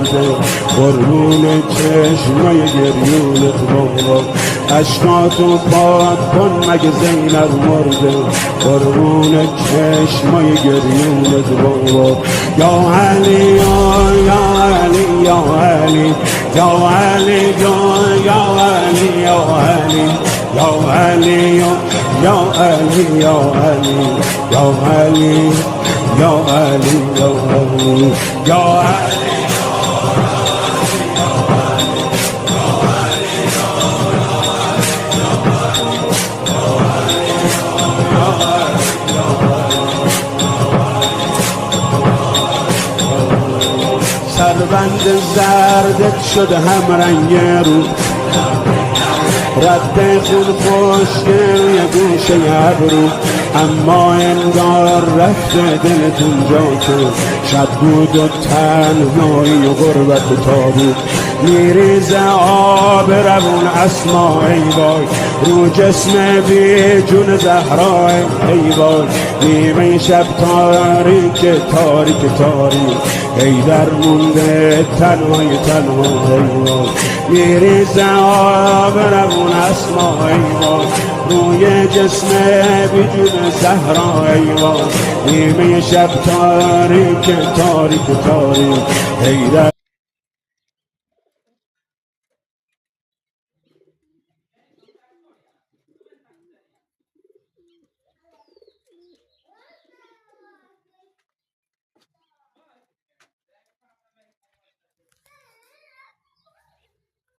مرده قربون چشمای گریونت بابا عشقاتو پاک کن مگه زینب مرده قربون چشمای گریونت بابا یا علی یا علی یا علی یا علی یا علی یا علی یا علی یا علی یا علی یا علی یا علی یا علی یا علی سربند زردت شده هم رنگ رو رد خون خوشگه روی گوشه ابرو اما انگار رفته دلتون جا که شب بود و تنهایی و غربت و تابود میریزه آب روون اسما ای وای رو جسم بی جون زهرا ای وای نیمه شب تاریک تاریک تاریک ای در مونده تنهای تنها ای وای میریزه آب روون اسما ای وای روی جسم بی جون زهرا ای وای نیمه شب تاریک تاریک تاریک ای در